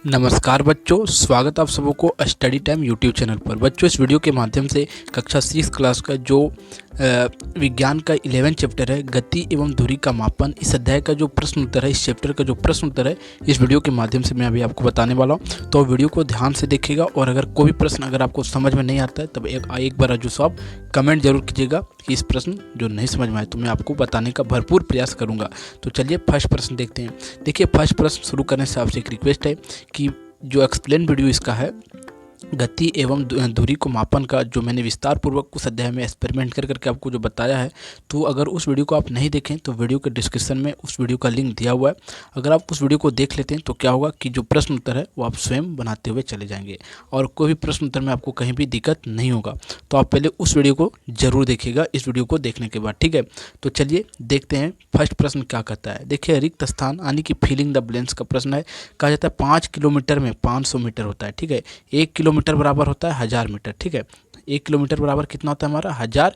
नमस्कार बच्चों, स्वागत आप सबों को स्टडी टाइम यूट्यूब चैनल पर। बच्चों, इस वीडियो के माध्यम से कक्षा 6 क्लास का जो विज्ञान का 11 चैप्टर है गति एवं दूरी का मापन, इस अध्याय का जो प्रश्न उत्तर है, इस चैप्टर का जो प्रश्न उत्तर है, इस वीडियो के माध्यम से मैं अभी आपको बताने वाला हूं। तो वीडियो को ध्यान से देखिएगा और अगर कोई भी प्रश्न अगर आपको समझ में नहीं आता है तब एक बार जो सो आप कमेंट जरूर कीजिएगा कि इस प्रश्न जो नहीं समझ में आए तो मैं आपको बताने का भरपूर प्रयास करूँगा। तो चलिए फर्स्ट प्रश्न देखते हैं। देखिए, फर्स्ट प्रश्न शुरू करने से आपसे एक रिक्वेस्ट है कि जो एक्सप्लेन वीडियो इसका है गति एवं दूरी को मापन का, जो मैंने विस्तार पूर्वक उस अध्याय में एक्सपेरिमेंट कर करके आपको जो बताया है, तो अगर उस वीडियो को आप नहीं देखें तो वीडियो के डिस्क्रिप्शन में उस वीडियो का लिंक दिया हुआ है। अगर आप उस वीडियो को देख लेते हैं तो क्या होगा कि जो प्रश्न उत्तर है वो आप स्वयं बनाते हुए चले जाएंगे और कोई भी प्रश्न उत्तर में आपको कहीं भी दिक्कत नहीं होगा। तो आप पहले उस वीडियो को जरूर देखिएगा इस वीडियो को देखने के बाद, ठीक है। तो चलिए देखते हैं फर्स्ट प्रश्न क्या कहता है। देखिए, रिक्त स्थान यानी कि फिलिंग द ब्लैंक्स का प्रश्न है। कहा जाता है 5 किलोमीटर में 500 मीटर होता है, ठीक है। 1 किलोमीटर बराबर होता है 1000 मीटर, ठीक है। 1 किलोमीटर बराबर कितना होता है हमारा 1000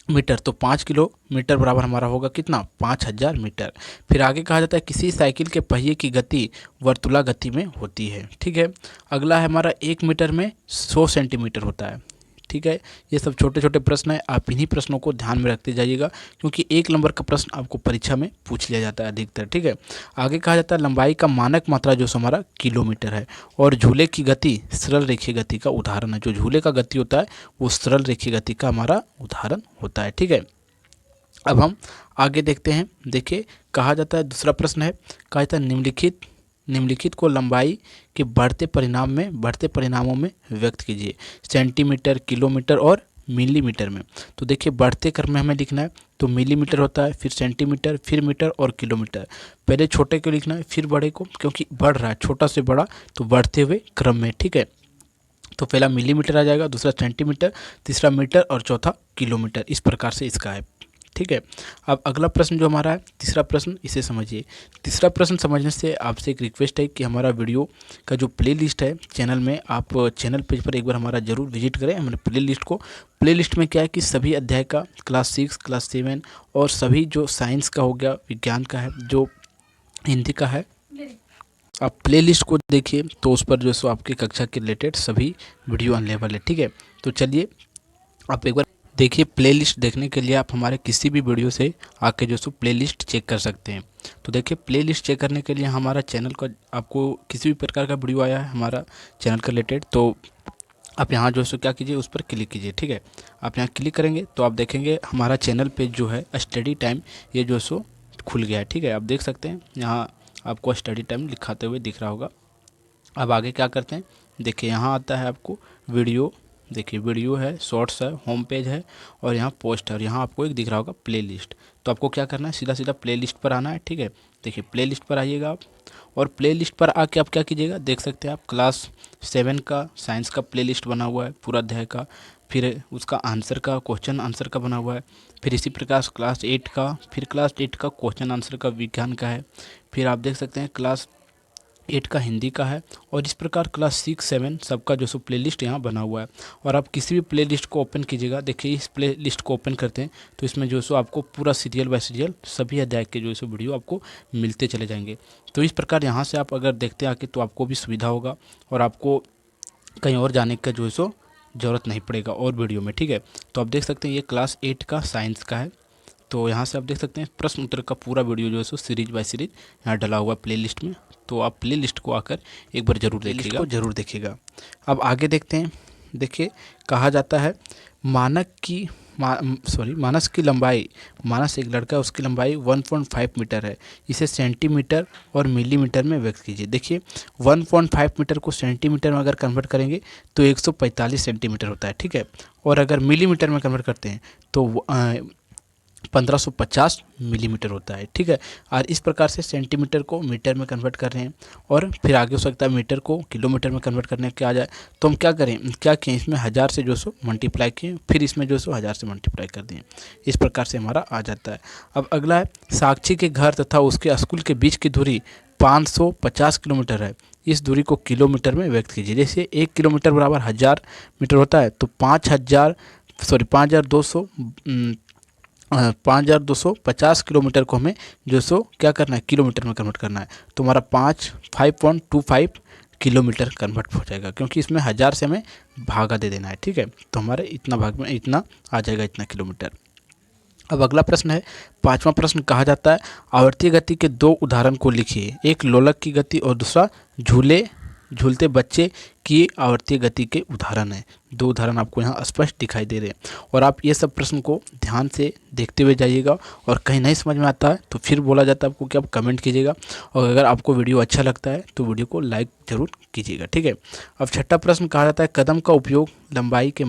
मीटर। तो 5 किलोमीटर बराबर हमारा होगा कितना 5000 मीटर। फिर आगे कहा जाता है किसी साइकिल के पहिए की गति वर्तुला गति में होती है, ठीक है। अगला है हमारा 1 मीटर में 100 सेंटीमीटर होता है, ठीक है। ये सब छोटे छोटे प्रश्न है, आप इन्हीं प्रश्नों को ध्यान में रखते जाइएगा क्योंकि 1 नंबर का प्रश्न आपको परीक्षा में पूछ लिया जाता है अधिकतर, ठीक है। आगे कहा जाता है लंबाई का मानक मात्रा जो हमारा किलोमीटर है और झूले की गति सरल रेखीय गति का उदाहरण है। जो झूले का गति होता है वो सरल रेखीय गति का हमारा उदाहरण होता है, ठीक है। अब हम आगे देखते हैं। देखिए, कहा जाता है दूसरा प्रश्न है, कहा जाता है निम्नलिखित को लंबाई के बढ़ते परिणामों में व्यक्त कीजिए, सेंटीमीटर, किलोमीटर और मिलीमीटर में। तो देखिए, बढ़ते क्रम में हमें लिखना है तो मिलीमीटर होता है, फिर सेंटीमीटर, फिर मीटर और किलोमीटर। पहले छोटे को लिखना है फिर बड़े को, क्योंकि बढ़ रहा है छोटा से बड़ा तो बढ़ते हुए क्रम में, ठीक है। तो पहला मिलीमीटर आ जाएगा, दूसरा सेंटीमीटर, तीसरा मीटर और चौथा किलोमीटर। इस प्रकार से इसका है, ठीक है। अब अगला प्रश्न जो हमारा है तीसरा प्रश्न, इसे समझिए। तीसरा प्रश्न समझने से आपसे एक रिक्वेस्ट है कि हमारा वीडियो का जो प्लेलिस्ट है चैनल में, आप चैनल पेज पर एक बार हमारा जरूर विजिट करें हमारे प्लेलिस्ट में क्या है कि सभी अध्याय का क्लास 6, क्लास 7 और सभी जो साइंस का हो गया, विज्ञान का है, जो हिंदी का है, आप प्लेलिस्ट को देखिए तो उस पर जो है सो आपकी कक्षा के रिलेटेड सभी वीडियो अवेलेबल है, ठीक है। तो चलिए आप एक बार देखिए, प्लेलिस्ट देखने के लिए आप हमारे किसी भी वीडियो से आके जो सो प्लेलिस्ट चेक कर सकते हैं। तो देखिए, प्लेलिस्ट चेक करने के लिए हमारा चैनल का, आपको किसी भी प्रकार का वीडियो आया है हमारा चैनल का रिलेटेड तो आप यहाँ जो सो क्या कीजिए, उस पर क्लिक कीजिए, ठीक है। आप यहाँ क्लिक करेंगे तो आप देखेंगे हमारा चैनल पेज जो है स्टडी टाइम, ये जो सो खुल गया है, ठीक है। आप देख सकते हैं यहाँ आपको स्टडी टाइम लिखाते हुए दिख रहा होगा। अब आगे क्या करते हैं, देखिए यहाँ आता है आपको वीडियो, देखिए वीडियो है, शॉर्ट्स है, होम पेज है और यहाँ पोस्ट है और यहाँ आपको एक दिख रहा होगा प्लेलिस्ट। तो आपको क्या करना है, सीधा सीधा प्लेलिस्ट पर आना है, ठीक है। देखिए प्लेलिस्ट पर आइएगा आप और प्लेलिस्ट पर आके आप क्या कीजिएगा, देख सकते हैं आप क्लास 7 का साइंस का प्लेलिस्ट बना हुआ है पूरा अध्याय का, फिर उसका आंसर का, क्वेश्चन आंसर का बना हुआ है, फिर इसी प्रकार क्लास 8 का, फिर क्लास 8 का क्वेश्चन आंसर का विज्ञान का है, फिर आप देख सकते हैं क्लास 8 का हिंदी का है और इस प्रकार क्लास 6, 7 सबका जो सो प्लेलिस्ट यहाँ बना हुआ है। और आप किसी भी प्लेलिस्ट को ओपन कीजिएगा, देखिए इस प्लेलिस्ट को ओपन करते हैं तो इसमें जो सो आपको पूरा सीरियल बाय सीरियल सभी अध्याय के जो सो वीडियो आपको मिलते चले जाएंगे। तो इस प्रकार यहाँ से आप अगर देखते आके तो आपको भी सुविधा होगा और आपको कहीं और जाने का जो है सो ज़रूरत नहीं पड़ेगा और वीडियो में, ठीक है। तो आप देख सकते हैं ये क्लास 8 का साइंस का है। तो यहाँ से आप देख सकते हैं प्रश्न उत्तर का पूरा वीडियो जो है सो सीरीज बाय सीरीज यहाँ डला हुआ है प्लेलिस्ट में। तो आप प्लेलिस्ट को आकर एक बार जरूर देखिएगा। अब आगे देखते हैं। देखिए, कहा जाता है मानस की लंबाई, मानस एक लड़का है, उसकी लंबाई 1.5 मीटर है, इसे सेंटीमीटर और मिलीमीटर में व्यक्त कीजिए। देखिए 1.5 मीटर को सेंटीमीटर में अगर कन्वर्ट करेंगे तो 145 सेंटीमीटर होता है, ठीक है। और अगर मिलीमीटर में कन्वर्ट करते हैं तो 1550 मिलीमीटर होता है, ठीक है। और इस प्रकार से सेंटीमीटर को मीटर में कन्वर्ट कर रहे हैं और फिर आगे हो सकता है मीटर को किलोमीटर में कन्वर्ट करने के आ जाए तो हम क्या किए, इसमें 1000 से जो सो मल्टीप्लाई किए, फिर इसमें जो सो 1000 से मल्टीप्लाई कर दिए, इस प्रकार से हमारा आ जाता है। अब अगला है साक्षी के घर तथा उसके स्कूल के बीच की दूरी 550 किलोमीटर है, इस दूरी को किलोमीटर में व्यक्त कीजिए। जैसे 1 किलोमीटर बराबर 1000 मीटर होता है तो 5200 5250 किलोमीटर को हमें जो सो क्या करना है, किलोमीटर में कन्वर्ट करना है। तो हमारा 5.25 किलोमीटर कन्वर्ट हो जाएगा, क्योंकि इसमें 1000 से हमें भागा दे देना है। ठीक है, तो हमारे इतना भाग में इतना आ जाएगा, इतना किलोमीटर। अब अगला प्रश्न है, पांचवा प्रश्न कहा जाता है आवर्तीय गति के दो उदाहरण को लिखिए। एक लोलक की गति और दूसरा झूलते बच्चे की आवर्तीय गति के उदाहरण है। दो उदाहरण आपको यहाँ स्पष्ट दिखाई दे रहे हैं, और आप ये सब प्रश्न को ध्यान से देखते हुए जाइएगा, और कहीं नहीं समझ में आता है तो फिर बोला जाता है आपको कि आप कमेंट कीजिएगा, और अगर आपको वीडियो अच्छा लगता है तो वीडियो को लाइक जरूर कीजिएगा। ठीक है, अब छठा प्रश्न कहा जाता है कदम का उपयोग लंबाई के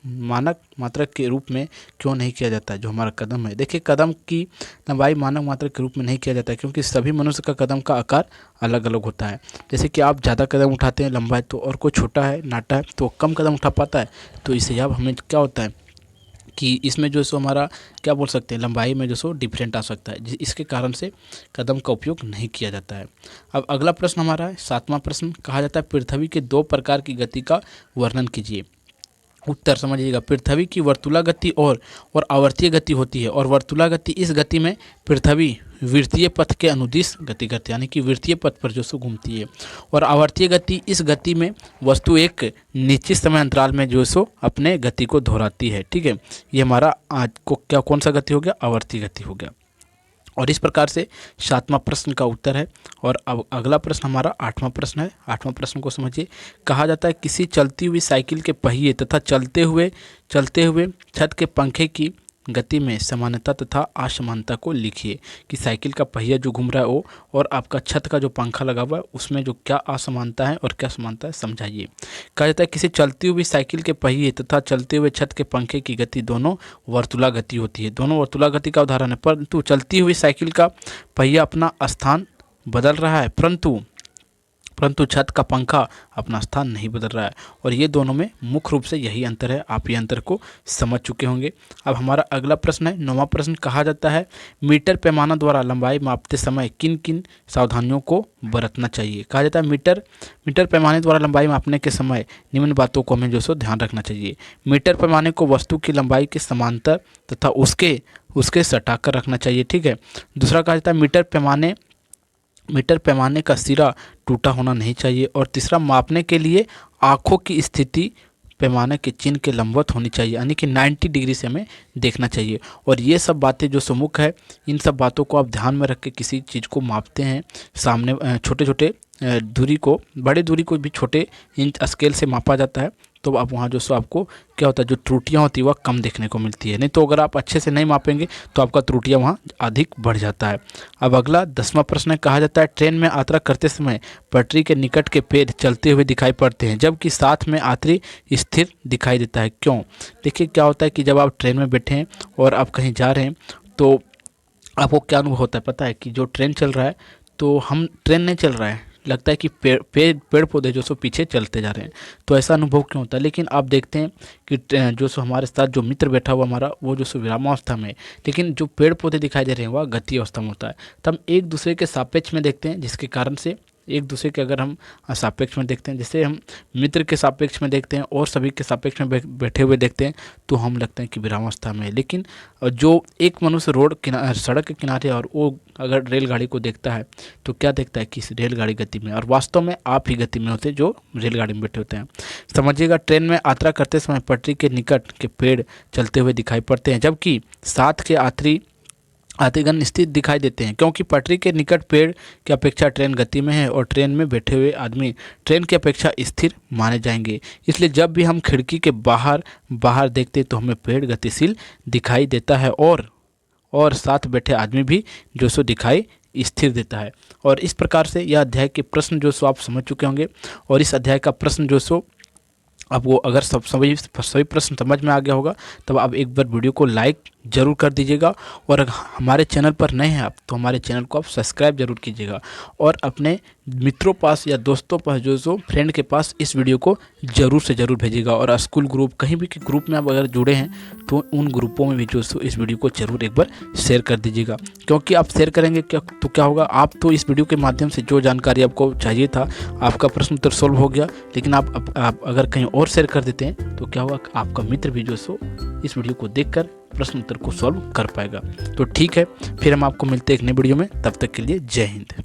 मानक मात्रक के रूप में क्यों नहीं किया जाता है। जो हमारा कदम है, देखिए कदम की लंबाई मानक मात्रक के रूप में नहीं किया जाता है, क्योंकि सभी मनुष्य का कदम का आकार अलग अलग होता है। जैसे कि आप ज़्यादा कदम उठाते हैं लंबा है तो, और कोई छोटा है नाटा है तो कम कदम उठा पाता है। तो इससे अब हमें क्या होता है कि इसमें जो सो हमारा क्या बोल सकते हैं, लंबाई में जो सो डिफरेंट आ सकता है, इसके कारण से कदम का उपयोग नहीं किया जाता है। अब अगला प्रश्न हमारा है सातवां प्रश्न, कहा जाता है पृथ्वी के दो प्रकार की गति का वर्णन कीजिए। उत्तर समझिएगा, पृथ्वी की वर्तुला गति और आवर्तीय गति होती है। और वर्तुला गति, इस गति में पृथ्वी वृत्तीय पथ के अनुदिश गति करती है, यानी कि वृत्तीय पथ पर जो सो घूमती है। और आवर्तीय गति, इस गति में वस्तु एक निश्चित समय अंतराल में जो सो अपने गति को दोहराती है। ठीक है, ये हमारा आज को क्या कौन सा गति हो गया, आवर्तीय गति हो गया। और इस प्रकार से सातवां प्रश्न का उत्तर है। और अब अगला प्रश्न हमारा आठवां प्रश्न है। आठवां प्रश्न को समझिए, कहा जाता है किसी चलती हुई साइकिल के पहिए तथा चलते हुए छत के पंखे की गति में समानता तथा असमानता को लिखिए। कि साइकिल का पहिया जो घूम रहा है वो, और आपका छत का जो पंखा लगा हुआ है उसमें जो क्या असमानता है और क्या समानता है समझाइए। कहा जाता है किसी चलती हुई साइकिल के पहिए तथा चलते हुए छत के पंखे की गति दोनों वर्तुला गति होती है। दोनों वर्तुला गति का उदाहरण है, परंतु चलती हुई साइकिल का पहिया अपना स्थान बदल रहा है, परंतु छत का पंखा अपना स्थान नहीं बदल रहा है। और ये दोनों में मुख्य रूप से यही अंतर है, आप ये अंतर को समझ चुके होंगे। अब हमारा अगला प्रश्न है नौवां प्रश्न, कहा जाता है मीटर पैमाना द्वारा लंबाई मापते समय किन किन सावधानियों को बरतना चाहिए। कहा जाता है मीटर पैमाने द्वारा लंबाई मापने के समय निम्न बातों को हमें जो सो ध्यान रखना चाहिए। मीटर पैमाने को वस्तु की लंबाई के समांतर तथा उसके सटाकर रखना चाहिए। ठीक है, दूसरा कहा जाता है मीटर पैमाने का सिरा टूटा होना नहीं चाहिए। और तीसरा, मापने के लिए आँखों की स्थिति पैमाने के चिन्ह के लंबवत होनी चाहिए, यानी कि 90 डिग्री से हमें देखना चाहिए। और ये सब बातें जो सुमुख है, इन सब बातों को आप ध्यान में रख के किसी चीज़ को मापते हैं, सामने छोटे छोटे दूरी को, बड़े दूरी को भी छोटे इंच स्केल से मापा जाता है, तो अब वहाँ जो सो आपको क्या होता है, जो त्रुटियाँ होती है वह कम देखने को मिलती है। नहीं तो अगर आप अच्छे से नहीं मापेंगे तो आपका त्रुटियाँ वहाँ अधिक बढ़ जाता है। अब अगला 10वां प्रश्न है, कहा जाता है ट्रेन में यात्रा करते समय पटरी के निकट के पेड़ चलते हुए दिखाई पड़ते हैं, जबकि साथ में यात्री स्थिर दिखाई देता है, क्यों। देखिए क्या होता है कि जब आप ट्रेन में बैठे हैं और आप कहीं जा रहे हैं तो आपको क्या अनुभव होता है पता है, कि जो ट्रेन चल रहा है तो हम ट्रेन नहीं चल रहा है, लगता है कि पेड़ पौधे जो सो पीछे चलते जा रहे हैं। तो ऐसा अनुभव क्यों होता है। लेकिन आप देखते हैं कि जो सो हमारे साथ जो मित्र बैठा हुआ हमारा, वो जो सो विरामावस्था में है, लेकिन जो पेड़ पौधे दिखाई दे रहे हैं वह गति अवस्था में होता है। तो हम एक दूसरे के सापेक्ष में देखते हैं, जिसके कारण से एक दूसरे के अगर हम सापेक्ष में देखते हैं, जैसे हम मित्र के सापेक्ष में देखते हैं और सभी के सापेक्ष में बैठे हुए देखते हैं, तो हम लगते हैं कि विरामावस्था में है। लेकिन जो एक मनुष्य सड़क के किनारे और वो अगर रेलगाड़ी को देखता है तो क्या देखता है कि इस रेलगाड़ी गति में, और वास्तव में आप ही गति में होते हैं जो रेलगाड़ी में बैठे होते हैं। समझिएगा, ट्रेन में यात्रा करते समय पटरी के निकट के पेड़ चलते हुए दिखाई पड़ते हैं, जबकि साथ के यात्रीगण स्थिर दिखाई देते हैं, क्योंकि पटरी के निकट पेड़ की अपेक्षा ट्रेन गति में है और ट्रेन में बैठे हुए आदमी ट्रेन की अपेक्षा स्थिर माने जाएंगे। इसलिए जब भी हम खिड़की के बाहर देखते तो हमें पेड़ गतिशील दिखाई देता है और साथ बैठे आदमी भी जो सो दिखाई स्थिर देता है। और इस प्रकार से यह अध्याय के प्रश्न जो सो आप समझ चुके होंगे। और इस अध्याय का प्रश्न जो सो अब वो अगर सभी प्रश्न समझ में आ गया होगा, तब आप एक बार वीडियो को लाइक ज़रूर कर दीजिएगा। और अगर हमारे चैनल पर नए हैं आप, तो हमारे चैनल को आप सब्सक्राइब जरूर कीजिएगा और अपने मित्रों पास या दोस्तों पास, जो फ्रेंड के पास इस वीडियो को ज़रूर से ज़रूर भेजिएगा। और स्कूल ग्रुप, कहीं भी के ग्रुप में आप अगर जुड़े हैं तो उन ग्रुपों में भी जो सो इस वीडियो को ज़रूर एक बार शेयर कर दीजिएगा, क्योंकि आप शेयर करेंगे क्या होगा, आप तो इस वीडियो के माध्यम से जो जानकारी आपको चाहिए था, आपका प्रश्न उत्तर सॉल्व हो गया। लेकिन आप अगर कहीं और शेयर कर देते हैं तो क्या होगा, आपका मित्र भी जो सो इस वीडियो को देखकर प्रश्न उत्तर को सॉल्व कर पाएगा। तो ठीक है, फिर हम आपको मिलते हैं एक नई वीडियो में, तब तक के लिए जय हिंद।